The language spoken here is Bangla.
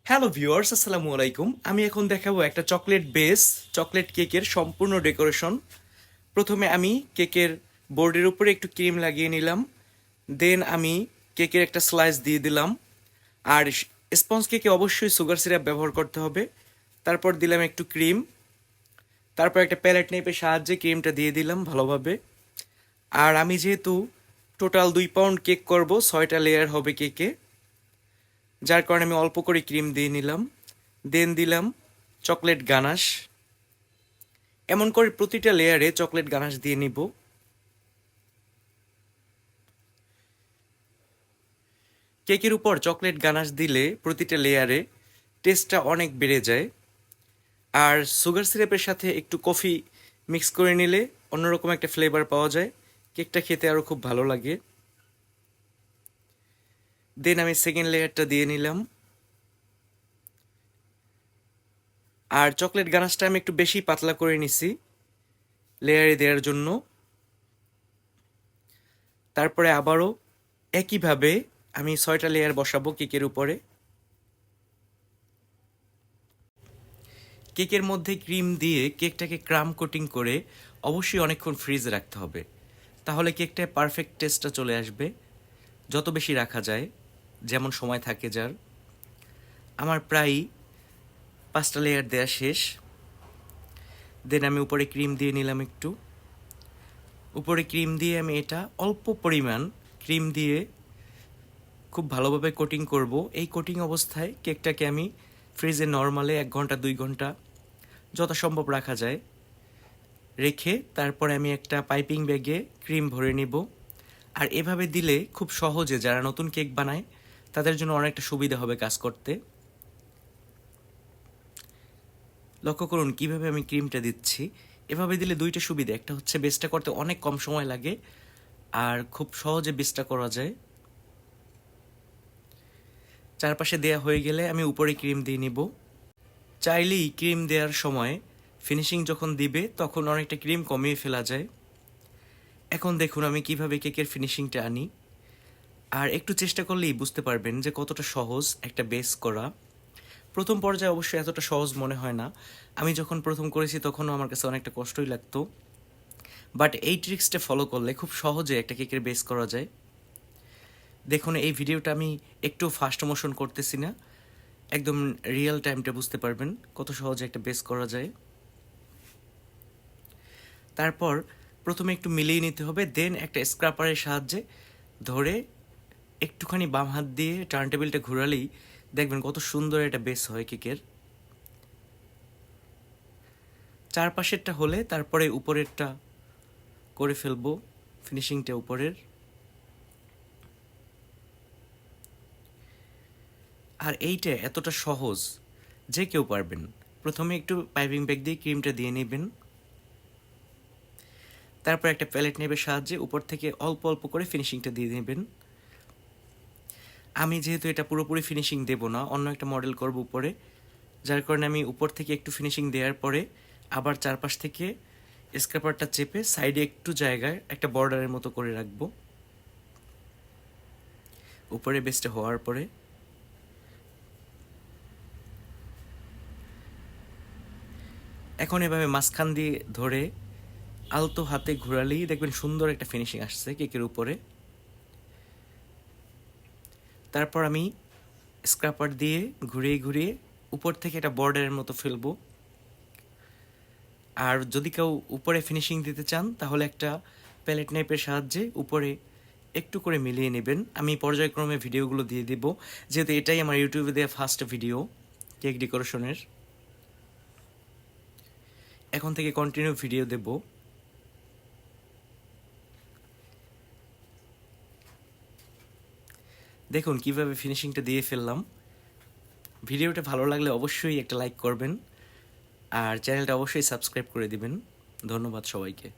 হ্যালো ভিউয়ার্স, আসসালামু আলাইকুম। আমি এখন দেখাবো একটা চকলেট বেস চকলেট কেকের সম্পূর্ণ ডেকোরেশন। প্রথমে আমি কেকের বোর্ডের উপরে একটু ক্রিম লাগিয়ে নিলাম। দেন আমি কেকের একটা স্লাইস দিয়ে দিলাম। আর স্পঞ্জ কেকে অবশ্যই সুগার সিরাপ ব্যবহার করতে হবে। তারপর দিলাম একটু ক্রিম। তারপর একটা প্যালেট নাইফের সাহায্যে ক্রিমটা দিয়ে দিলাম ভালোভাবে। আর আমি যেহেতু টোটাল 2 পাউন্ড কেক করব, 6টা লেয়ার হবে কেকে, যার কারণে আমি অল্প করে ক্রিম দিয়ে নিলাম। দেন দিলাম চকলেট গানাশ। এমন করে প্রতিটা লেয়ারে চকলেট গানাশ দিয়ে নিব। কেকের উপর চকলেট গানাশ দিলে প্রতিটা লেয়ারে টেস্টটা অনেক বেড়ে যায়। আর সুগার সিরাপের সাথে একটু কফি মিক্স করে নিলে অন্যরকম একটা ফ্লেভার পাওয়া যায়, কেকটা খেতে আরও খুব ভালো লাগে। দেন আমি সেকেন্ড লেয়ারটা দিয়ে নিলাম। আর চকলেট গানাশটা আমি একটু বেশি পাতলা করে নিছি লেয়ারে দেওয়ার জন্য। তারপরে আবারও একইভাবে আমি 6টা লেয়ার বসাবো কেকের উপরে। কেকের মধ্যে ক্রিম দিয়ে কেকটাকে ক্রাম কোটিং করে অবশ্যই অনেকক্ষণ ফ্রিজে রাখতে হবে, তাহলে কেকটায় পারফেক্ট টেস্টটা চলে আসবে। যত বেশি রাখা যায়, যেমন সময় থাকে যার। আমার প্রায় 5টা লেয়ার দেওয়া শেষ। দেন আমি উপরে ক্রিম দিয়ে নিলাম একটু। উপরে ক্রিম দিয়ে আমি এটা অল্প পরিমাণ ক্রিম দিয়ে খুব ভালোভাবে কোটিং করব। এই কোটিং অবস্থায় কেকটাকে আমি ফ্রিজে নর্মালে 1 ঘন্টা 2 ঘন্টা যথাসম্ভব রাখা যায় রেখে তারপরে আমি একটা পাইপিং ব্যাগে ক্রিম ভরে নিব। আর এভাবে দিলে খুব সহজে যারা নতুন কেক বানায় তাদের জন্য অনেকটা সুবিধা হবে কাজ করতে। লক্ষ্য করুন কিভাবে আমি ক্রিমটা দিচ্ছি। এভাবে দিলে দুইটা সুবিধা, একটা হচ্ছে বেসটা করতে অনেক কম সময় লাগে, আর খুব সহজে বেসটা করা যায়। চারপাশে দেয়া হয়ে গেলে আমি উপরে ক্রিম দিয়ে নিব। চাইলেই ক্রিম দেওয়ার সময় ফিনিশিং যখন দিবে তখন অনেকটা ক্রিম কমিয়ে ফেলা যায়। এখন দেখুন আমি কিভাবে কেকের ফিনিশিংটা আনি। আর একটু চেষ্টা করলেই বুঝতে পারবেন যে কতটা সহজ একটা বেস করা। প্রথম পর্যায়ে অবশ্যই এতটা সহজ মনে হয় না। আমি যখন প্রথম করেছি তখনও আমার কাছে অনেকটা কষ্টই লাগতো, বাট এই ট্রিক্সটা ফলো করলে খুব সহজে একটা কেকের বেস করা যায়। দেখুন এই ভিডিওটা আমি একটু ফাস্ট মোশন করতেছি না, একদম রিয়েল টাইমটা বুঝতে পারবেন কত সহজে একটা বেস করা যায়। তারপর প্রথমে একটু মিলিয়ে নিতে হবে, দেন একটা স্ক্রাপারের সাহায্যে ধরে একটুখানি বাম হাত দিয়ে টার্ন টেবিলটা ঘোরালেই দেখবেন কত সুন্দর একটা বেস হয় কেকের। চারপাশেরটা হলে তারপরে উপরেরটা করে ফেলবো, ফিনিশিংটা উপরের। আর এইটা এতটা সহজ যে কেউ পারবেন। প্রথমে একটু পাইপিং ব্যাগ দিয়ে ক্রিমটা দিয়ে নেবেন। তারপর একটা প্যালেট নেবের সাহায্যে উপর থেকে অল্প অল্প করে ফিনিশিংটা দিয়ে নেবেন। আমি যেহেতু এটা পুরোপুরি ফিনিশিং দেব না, অন্য একটা মডেল করব উপরে, যার কারণে আমি উপর থেকে একটু ফিনিশিং দেওয়ার পরে আবার চারপাশ থেকে স্ক্রাপারটা চেপে সাইডে একটু জায়গায় একটা বর্ডারের মতো করে রাখবো উপরে বেসটা হওয়ার পরে। এখন এভাবে মাঝখান দিয়ে ধরে আলতো হাতে ঘোরালেই দেখবেন সুন্দর একটা ফিনিশিং আসছে কেকের উপরে। তারপর আমি স্ক্রাপার দিয়ে ঘুরিয়ে ঘুরিয়ে উপর থেকে একটা বর্ডারের মতো ফেলবো। আর যদি কেউ উপরে ফিনিশিং দিতে চান তাহলে একটা প্যালেট নাইফের সাহায্যে উপরে একটু করে মিলিয়ে নেবেন। আমি পর্যায়ক্রমে ভিডিওগুলো দিয়ে দেব, যেহেতু এটাই আমার ইউটিউবে দেওয়া ফার্স্ট ভিডিও কেক ডেকোরেশনের। এখন থেকে কন্টিনিউ ভিডিও দেব। দেখুন কিভাবে ফিনিশিংটা দিয়ে ফেললাম। ভিডিওটা ভালো লাগলে অবশ্যই একটা লাইক করবেন, আর চ্যানেলটা অবশ্যই সাবস্ক্রাইব করে দিবেন। ধন্যবাদ সবাইকে।